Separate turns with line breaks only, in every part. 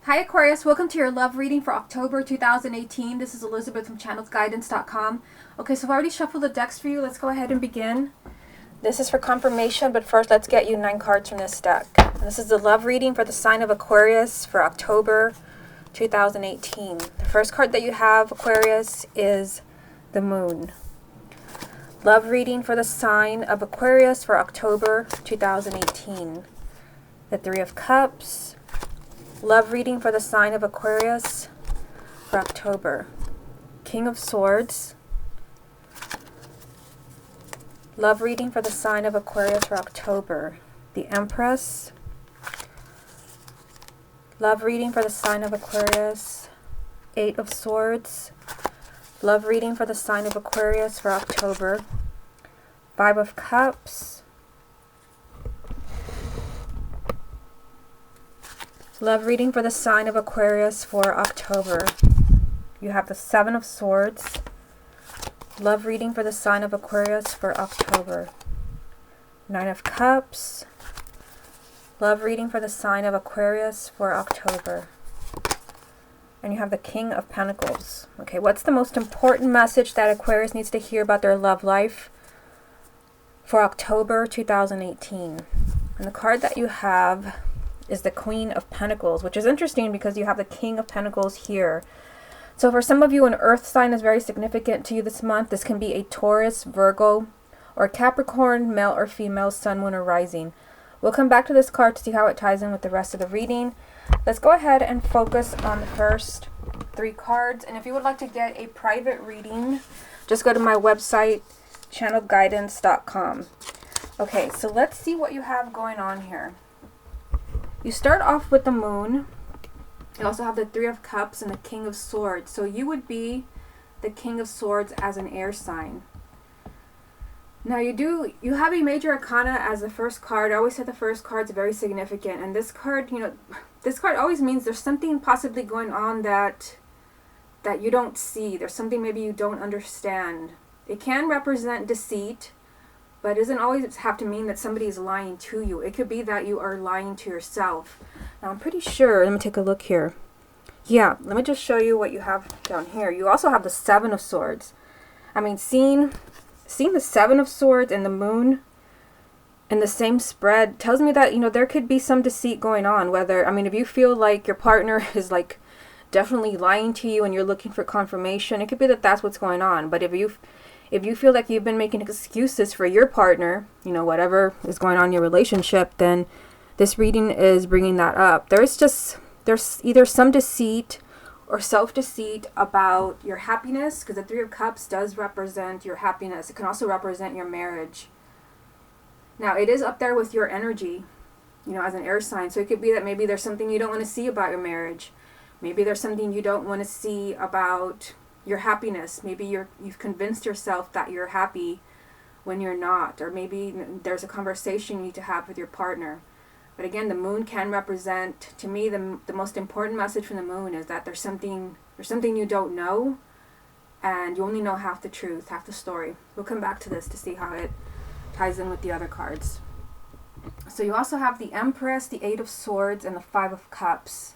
Hi Aquarius, welcome to your love reading for October 2018. This is Elizabeth from channelsguidance.com. Okay, so I've already shuffled the decks for you. Let's go ahead and begin. This is for confirmation, but first let's get you 9 cards from this deck. And this is the love reading for the sign of Aquarius for October 2018. The first card that you have, Aquarius, is the Moon. Love reading for the sign of Aquarius for October 2018. The Three of Cups. Love reading for the sign of Aquarius for October. King of Swords. Love reading for the sign of Aquarius for October. The Empress. Love reading for the sign of Aquarius. Eight of Swords. Love reading for the sign of Aquarius for October. Five of Cups. Love reading for the sign of Aquarius for October. You have the Seven of Swords. Love reading for the sign of Aquarius for October. Nine of Cups. Love reading for the sign of Aquarius for October. And you have the King of Pentacles. Okay, what's the most important message that Aquarius needs to hear about their love life for October 2018? And the card that you have is the Queen of Pentacles, which is interesting because you have the King of Pentacles here. So for some of you, an earth sign is very significant to you this month. This can be a Taurus, Virgo, or Capricorn, male or female, sun, moon, or rising. We'll come back to this card to see how it ties in with the rest of the reading. Let's go ahead and focus on the first 3 cards. And if you would like to get a private reading, just go to my website, channelguidance.com. Okay, so let's see what you have going on here. You start off with the Moon. You also have the Three of Cups and the King of Swords. So you would be the King of Swords as an air sign. Now you have a major arcana as the first card. I always said the first card's very significant. And this card, this card always means there's something possibly going on that you don't see. There's something maybe you don't understand. It can represent deceit, but it doesn't always have to mean that somebody is lying to you. It could be that you are lying to yourself. Now, I'm pretty sure, let me take a look here. Yeah, let me just show you what you have down here. You also have the Seven of Swords. I mean, seeing the Seven of Swords and the Moon in the same spread tells me that, there could be some deceit going on. If you feel like your partner is like definitely lying to you and you're looking for confirmation, it could be that that's what's going on. But if you feel like you've been making excuses for your partner, whatever is going on in your relationship, then this reading is bringing that up. There's either some deceit or self-deceit about your happiness, because the Three of Cups does represent your happiness. It can also represent your marriage. Now, it is up there with your energy, as an air sign. So it could be that maybe there's something you don't want to see about your marriage. Maybe there's something you don't want to see about your happiness. Maybe you've convinced yourself that you're happy when you're not, or maybe there's a conversation you need to have with your partner. But again, the Moon can represent, to me, the most important message from the Moon is that there's something you don't know, and you only know half the truth, half the story. We'll come back to this to see how it ties in with the other cards. So you also have the Empress, the Eight of Swords, and the Five of Cups.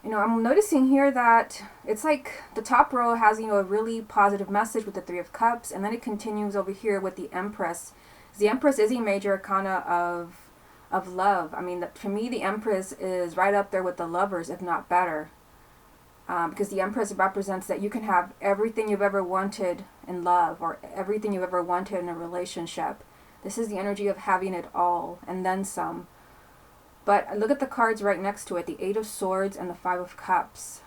I'm noticing here that it's like the top row has, a really positive message with the Three of Cups, and then it continues over here with the Empress. The Empress is a major arcana of love. For me, the Empress is right up there with the Lovers, if not better. Because the Empress represents that you can have everything you've ever wanted in love, or everything you've ever wanted in a relationship. This is the energy of having it all, and then some. But look at the cards right next to it, the Eight of Swords and the Five of Cups.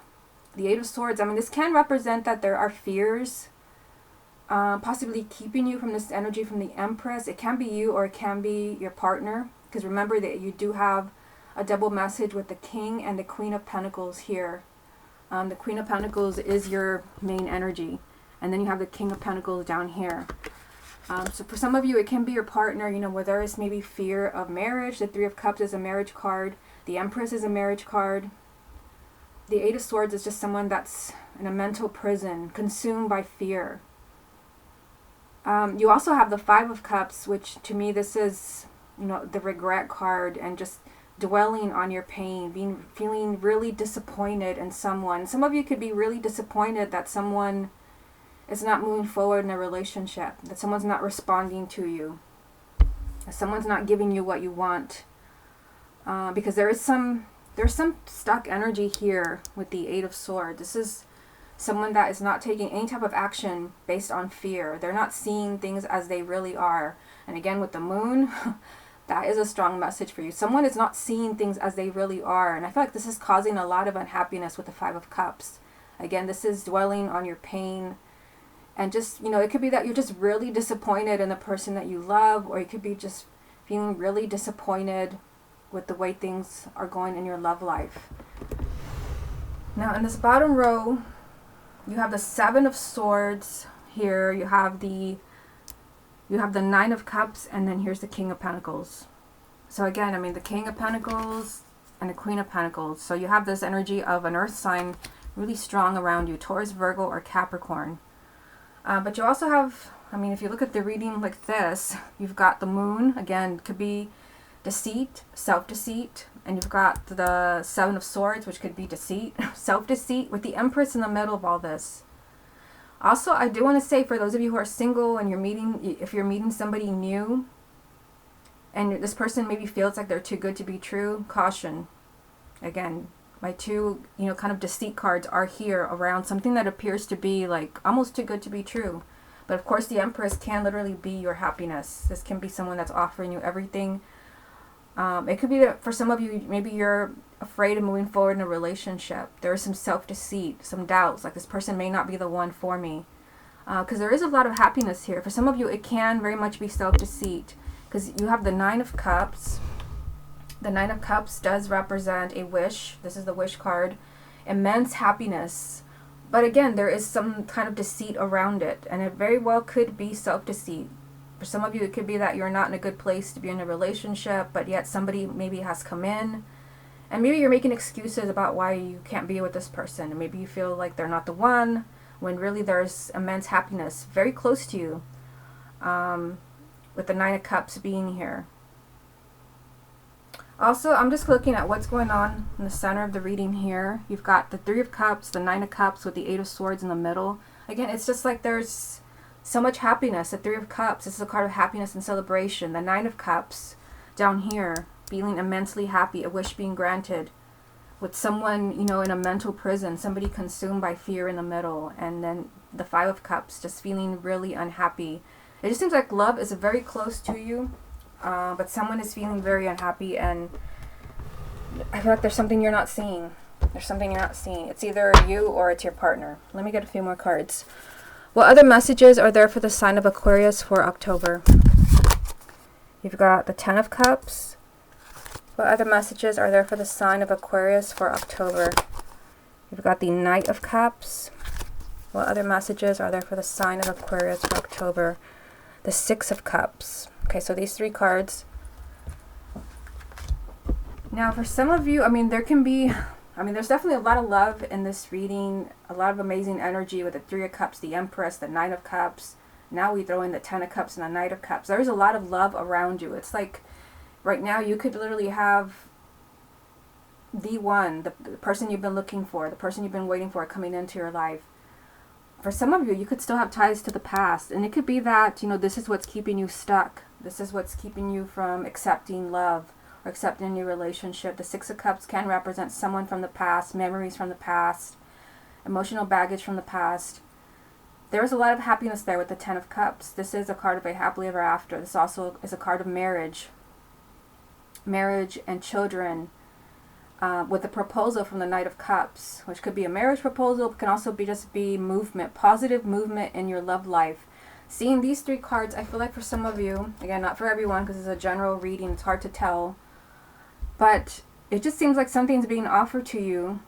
The Eight of Swords, this can represent that there are fears possibly keeping you from this energy from the Empress. It can be you or it can be your partner. Because remember that you do have a double message with the King and the Queen of Pentacles here. The Queen of Pentacles is your main energy. And then you have the King of Pentacles down here. So for some of you, it can be your partner, where there is maybe fear of marriage. The Three of Cups is a marriage card. The Empress is a marriage card. The Eight of Swords is just someone that's in a mental prison, consumed by fear. You also have the Five of Cups, which to me, this is, the regret card, and just dwelling on your pain, feeling really disappointed in someone. Some of you could be really disappointed that someone is not moving forward in a relationship, that someone's not responding to you, that someone's not giving you what you want. Because there's some stuck energy here with the Eight of Swords. This is someone that is not taking any type of action based on fear. They're not seeing things as they really are. And again, with the Moon, that is a strong message for you. Someone is not seeing things as they really are. And I feel like this is causing a lot of unhappiness with the Five of Cups. Again, this is dwelling on your pain. And just, it could be that you're just really disappointed in the person that you love, or you could be just feeling really disappointed with the way things are going in your love life. Now, in this bottom row, you have the Seven of Swords here. You have the Nine of Cups, and then here's the King of Pentacles. So again, the King of Pentacles and the Queen of Pentacles. So you have this energy of an earth sign really strong around you, Taurus, Virgo, or Capricorn. But you also have, if you look at the reading like this, you've got the Moon. Again, could be deceit, self-deceit. And you've got the Seven of Swords, which could be deceit, self-deceit, with the Empress in the middle of all this. Also, I do want to say, for those of you who are single and if you're meeting somebody new, and this person maybe feels like they're too good to be true, caution. Again, my two, kind of deceit cards are here around something that appears to be like almost too good to be true. But of course, the Empress can literally be your happiness. This can be someone that's offering you everything. It could be that for some of you, maybe you're afraid of moving forward in a relationship. There is some self-deceit, some doubts, like this person may not be the one for me. Because there is a lot of happiness here. For some of you, it can very much be self-deceit. Because you have the Nine of Cups. The Nine of Cups does represent a wish. This is the wish card. Immense happiness. But again, there is some kind of deceit around it. And it very well could be self-deceit. For some of you, it could be that you're not in a good place to be in a relationship, but yet somebody maybe has come in. And maybe you're making excuses about why you can't be with this person. And maybe you feel like they're not the one, when really there's immense happiness very close to you. With the Nine of Cups being here. Also, I'm just looking at what's going on in the center of the reading here. You've got the Three of Cups, the Nine of Cups with the Eight of Swords in the middle. Again, it's just like there's so much happiness. The Three of Cups, this is a card of happiness and celebration. The Nine of Cups down here, feeling immensely happy, a wish being granted. With someone, in a mental prison, somebody consumed by fear in the middle. And then the Five of Cups, just feeling really unhappy. It just seems like love is very close to you, but someone is feeling very unhappy, and I feel like there's something you're not seeing. There's something you're not seeing. It's either you or it's your partner. Let me get a few more cards. What other messages are there for the sign of Aquarius for October? You've got the Ten of Cups. What other messages are there for the sign of Aquarius for October? You've got the Knight of Cups. What other messages are there for the sign of Aquarius for October? The Six of Cups. Okay, so these three cards. Now, for some of you, there can be, there's definitely a lot of love in this reading, a lot of amazing energy with the Three of Cups, the Empress, the Nine of Cups. Now we throw in the Ten of Cups and the Knight of Cups. There's a lot of love around you. It's like, right now, you could literally have the one, the person you've been looking for, the person you've been waiting for coming into your life. For some of you, you could still have ties to the past. And it could be that, this is what's keeping you stuck. This is what's keeping you from accepting love or accepting a new relationship. The Six of Cups can represent someone from the past, memories from the past, emotional baggage from the past. There's a lot of happiness there with the Ten of Cups. This is a card of a happily ever after. This also is a card of marriage. Marriage and children. With the proposal from the Knight of Cups, which could be a marriage proposal, but can also be movement, positive movement in your love life. Seeing these three cards, I feel like for some of you, again, not for everyone because it's a general reading, it's hard to tell, but it just seems like something's being offered to you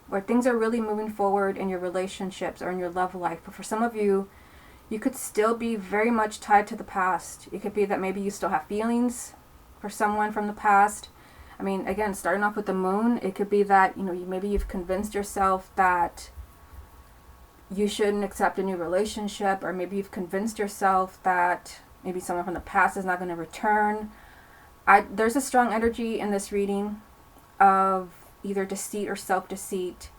where things are really moving forward in your relationships or in your love life. But for some of you, you could still be very much tied to the past. It could be that maybe you still have feelings for someone from the past. Again, starting off with the Moon, it could be that, maybe you've convinced yourself that you shouldn't accept a new relationship, or maybe you've convinced yourself that maybe someone from the past is not going to return. There's a strong energy in this reading of either deceit or self-deceit,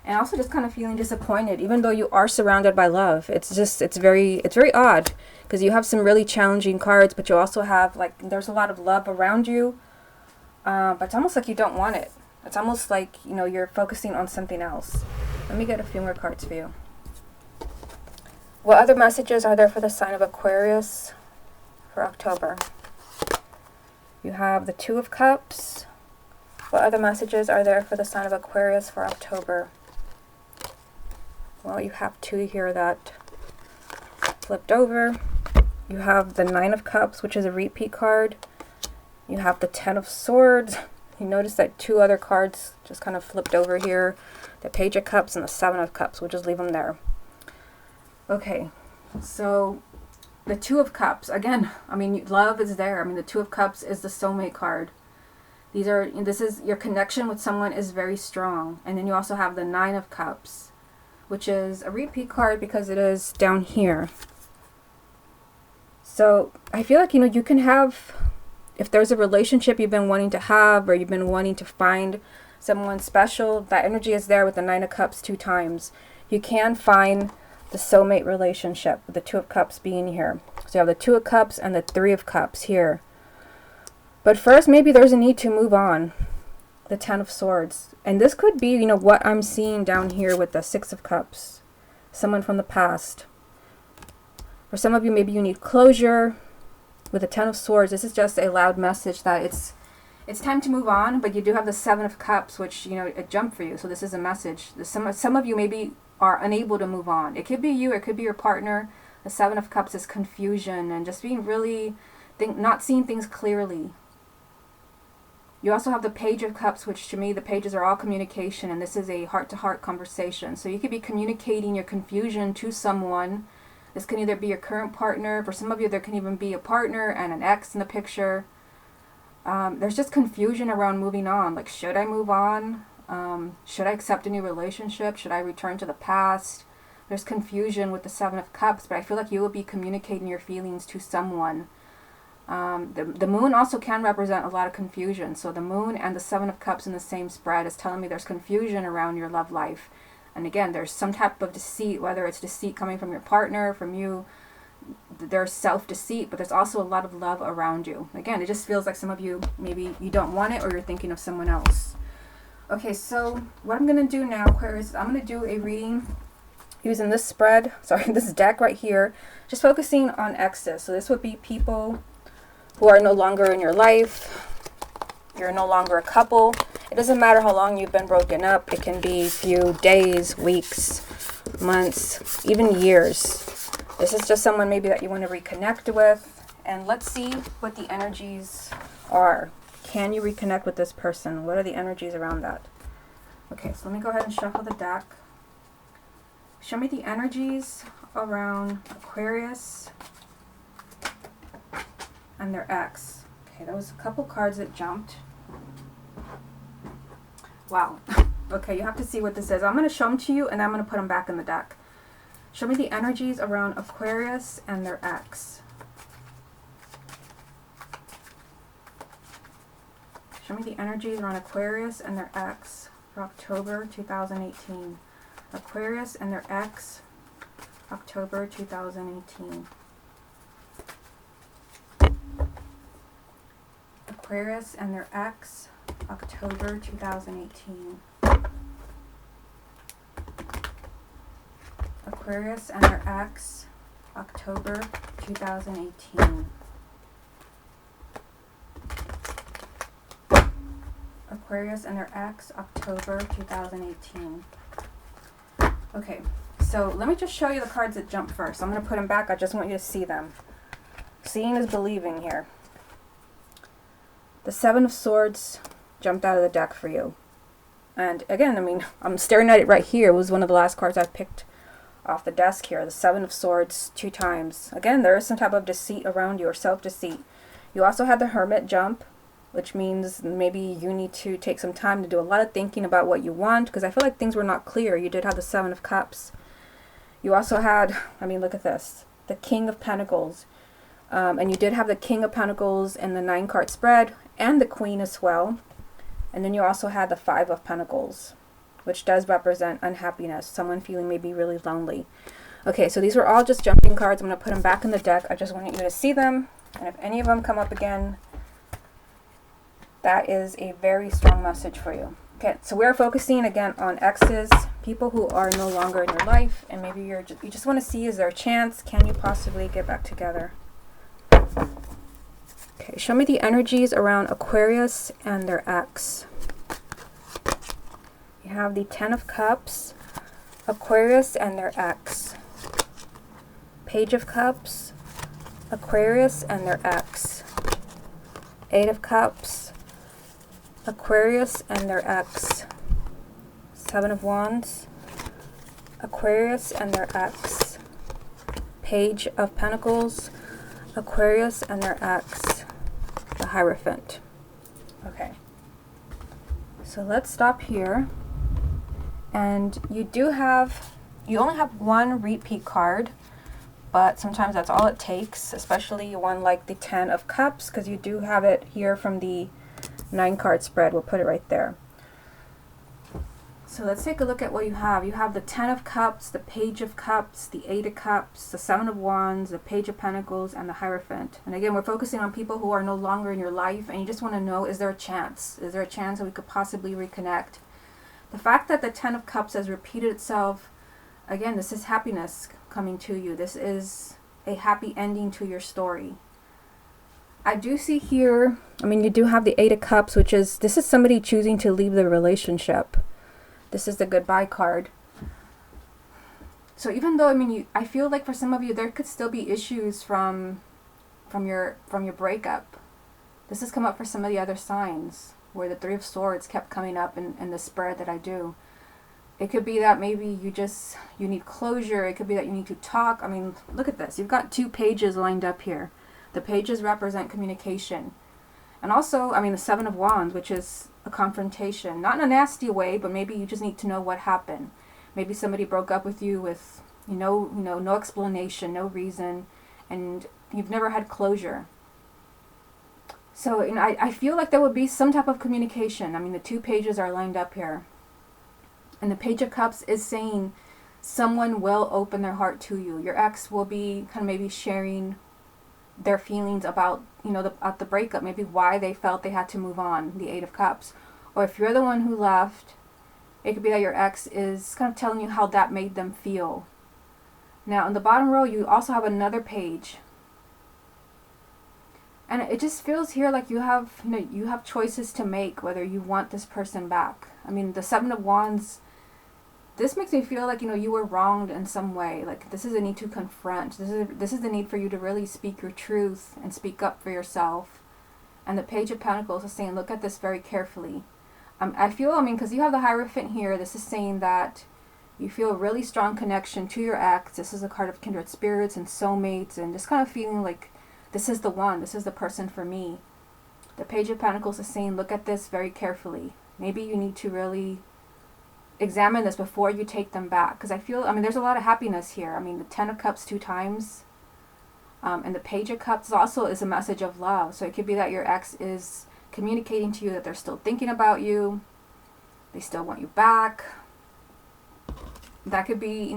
and also just kind of feeling disappointed even though you are surrounded by love. It's very odd, because you have some really challenging cards, but you also have, like, there's a lot of love around you, but it's almost like you don't want it. It's almost like, you know, you're focusing on something else. Let me get a few more cards for you. What other messages are there for the sign of Aquarius for October? You have the Two of Cups. What other messages are there for the sign of Aquarius for October? Well, you have two here that flipped over. You have the Nine of Cups, which is a repeat card. You have the Ten of Swords. You notice that two other cards just kind of flipped over here. The Page of Cups and the Seven of Cups. We'll just leave them there. Okay, so the Two of Cups, again, I mean, love is there. I mean, the Two of Cups is the soulmate card. This is your connection with someone is very strong. And then you also have the Nine of Cups, which is a repeat card because it is down here. So I feel like, you know, you can have, if there's a relationship you've been wanting to have, or you've been wanting to find someone special, that energy is there with the Nine of Cups 2 times. You can find the soulmate relationship with the Two of Cups being here. So you have the Two of Cups and the Three of Cups here. But first, maybe there's a need to move on. The Ten of Swords. And this could be, you know, what I'm seeing down here with the Six of Cups. Someone from the past. For some of you, maybe you need closure. With the Ten of Swords, this is just a loud message that it's time to move on, but you do have the Seven of Cups, which, you know, it jumped for you. So this is a message. Some of you maybe are unable to move on. It could be you, it could be your partner. The Seven of Cups is confusion and just being really, not seeing things clearly. You also have the Page of Cups, which to me, the pages are all communication, and this is a heart-to-heart conversation. So you could be communicating your confusion to someone. This can either be your current partner. For some of you, there can even be a partner and an ex in the picture. There's just confusion around moving on. Like, should I move on? Should I accept a new relationship? Should I return to the past? There's confusion with the Seven of Cups, but I feel like you will be communicating your feelings to someone. The moon also can represent a lot of confusion. So the moon and the Seven of Cups in the same spread is telling me there's confusion around your love life. And again, there's some type of deceit, whether it's deceit coming from your partner, from you. There's self-deceit, but there's also a lot of love around you. Again, it just feels like some of you, maybe you don't want it, or you're thinking of someone else. Okay, so what I'm going to do now, Aquarius, is I'm going to do a reading using this spread, this deck right here, just focusing on exes. So this would be people who are no longer in your life. You're no longer a couple. It doesn't matter how long you've been broken up. It can be a few days, weeks, months, even years. This is just someone maybe that you want to reconnect with. And let's see what the energies are. Can you reconnect with this person? What are the energies around that? Okay, so let me go ahead and shuffle the deck. Show me the energies around Aquarius and their ex. Okay, that was a couple cards that jumped. Wow. Okay, you have to see what this is. I'm going to show them to you, and I'm going to put them back in the deck. Show me the energies around Aquarius and their ex. Show me the energies around Aquarius and their ex for October 2018. Aquarius and their ex, October 2018. Aquarius and their ex, October 2018. Aquarius and their ex, October 2018. Aquarius and their ex, October 2018. Okay, so let me just show you the cards that jumped first. I'm going to put them back. I just want you to see them. Seeing is believing here. The Seven of Swords jumped out of the deck for you. And again, I mean, I'm staring at it right here. It was one of the last cards I picked off the desk here. The Seven of Swords 2 times. Again, there is some type of deceit around you, or self-deceit. You also had the Hermit jump, which means maybe you need to take some time to do a lot of thinking about what you want, because I feel like things were not clear. You did have the Seven of Cups. You also had, I mean, look at this, the King of Pentacles. And you did have the King of Pentacles and the 9-card spread and the Queen as well. And then you also had the 5 of Pentacles, which does represent unhappiness, someone feeling maybe really lonely. Okay, so these were all just jumping cards. I'm going to put them back in the deck. I just want you to see them. And if any of them come up again, that is a very strong message for you. Okay, so we're focusing again on exes, people who are no longer in your life, and maybe you just want to see, is there a chance? Can you possibly get back together? Okay, show me the energies around Aquarius and their ex. You have the 10 of Cups, Aquarius and their ex. Page of Cups, Aquarius and their ex. 8 of Cups, Aquarius and their ex. 7 of Wands, Aquarius and their ex. Page of Pentacles, Aquarius and their ex. The Hierophant. Okay. So let's stop here. And you only have one repeat card, but sometimes that's all it takes, especially one like the 10 of Cups, because you do have it here from the 9-card spread. We'll put it right there. So let's take a look at what you have. You have the 10 of Cups, the Page of Cups, the 8 of Cups, the 7 of Wands, the Page of Pentacles, and the Hierophant. And again, we're focusing on people who are no longer in your life, and you just want to know, is there a chance? Is there a chance that we could possibly reconnect? The fact that the 10 of Cups has repeated itself, again, this is happiness coming to you. This is a happy ending to your story. I do see here, you do have the 8 of Cups, this is somebody choosing to leave the relationship. This is the goodbye card. So even though, I feel like for some of you, there could still be issues from your breakup. This has come up for some of the other signs, where the 3 of Swords kept coming up in the spread that I do. It could be that maybe you need closure. It could be that you need to talk. Look at this. You've got 2 pages lined up here. The pages represent communication. And also, the 7 of Wands, which is a confrontation. Not in a nasty way, but maybe you just need to know what happened. Maybe somebody broke up with you with, no explanation, no reason, and you've never had closure. So, I feel like there would be some type of communication. The 2 pages are lined up here. And the Page of Cups is saying someone will open their heart to you. Your ex will be kind of maybe sharing their feelings about, about the breakup, maybe why they felt they had to move on, the 8 of Cups. Or if you're the one who left, it could be that your ex is kind of telling you how that made them feel. Now, in the bottom row, you also have another page. And it just feels here like you have choices to make, whether you want this person back. The 7 of Wands, this makes me feel like, you were wronged in some way. Like, this is a need to confront. This is the need for you to really speak your truth and speak up for yourself. And the Page of Pentacles is saying, look at this very carefully. I feel, because you have the Hierophant here, this is saying that you feel a really strong connection to your ex. This is a card of kindred spirits and soulmates, and just kind of feeling like this is the one, this is the person for me. The Page of Pentacles is saying, look at this very carefully. Maybe you need to really examine this before you take them back. Because I feel, there's a lot of happiness here. The 10 of Cups 2 times. And the Page of Cups also is a message of love. So it could be that your ex is communicating to you that they're still thinking about you. They still want you back. That could be,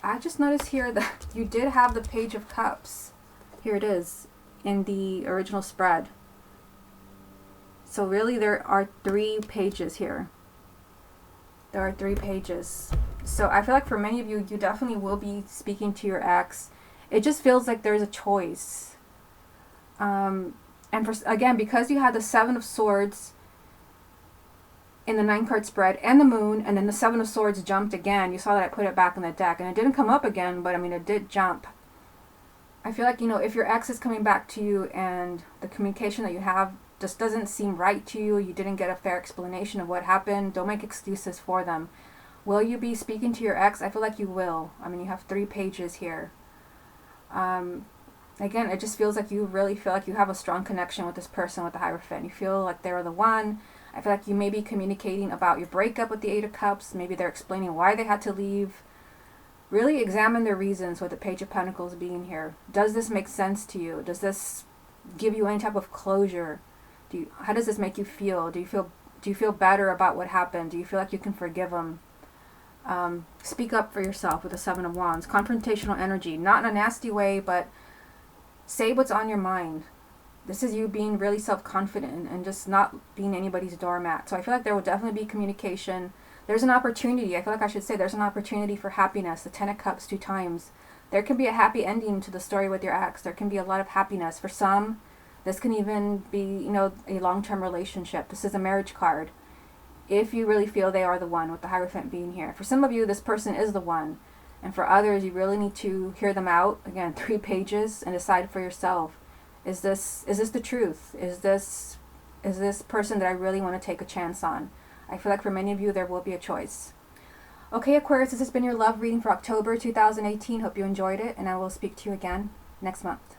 I just noticed here that you did have the Page of Cups. Here it is in the original spread. So really there are 3 pages here. There are 3 pages. So I feel like for many of you, you definitely will be speaking to your ex. It just feels like there's a choice. And again, because you had the 7 of Swords in the 9-card spread and the Moon, and then the 7 of Swords jumped again. You saw that I put it back in the deck, and it didn't come up again, but it did jump. I feel like, if your ex is coming back to you and the communication that you have just doesn't seem right to you, you didn't get a fair explanation of what happened, don't make excuses for them. Will you be speaking to your ex? I feel like you will. You have 3 pages here. Again, it just feels like you really feel like you have a strong connection with this person with the Hierophant. You feel like they're the one. I feel like you may be communicating about your breakup with the 8 of Cups. Maybe they're explaining why they had to leave. Really examine the reasons with the Page of Pentacles being here. Does this make sense to you? Does this give you any type of closure? How does this make you feel? Do you feel better about what happened? Do you feel like you can forgive them? Speak up for yourself with the Seven of Wands. Confrontational energy. Not in a nasty way, but say what's on your mind. This is you being really self-confident and just not being anybody's doormat. So I feel like there will definitely be communication. There's an opportunity. I feel like I should say there's an opportunity for happiness. The Ten of Cups 2 times. There can be a happy ending to the story with your ex. There can be a lot of happiness. For some, this can even be, you know, a long-term relationship. This is a marriage card. If you really feel they are the one, with the Hierophant being here. For some of you, this person is the one. And for others, you really need to hear them out. Again, 3 pages, and decide for yourself. Is this the truth? Is this person that I really want to take a chance on? I feel like for many of you, there will be a choice. Okay, Aquarius, this has been your love reading for October 2018. Hope you enjoyed it, and I will speak to you again next month.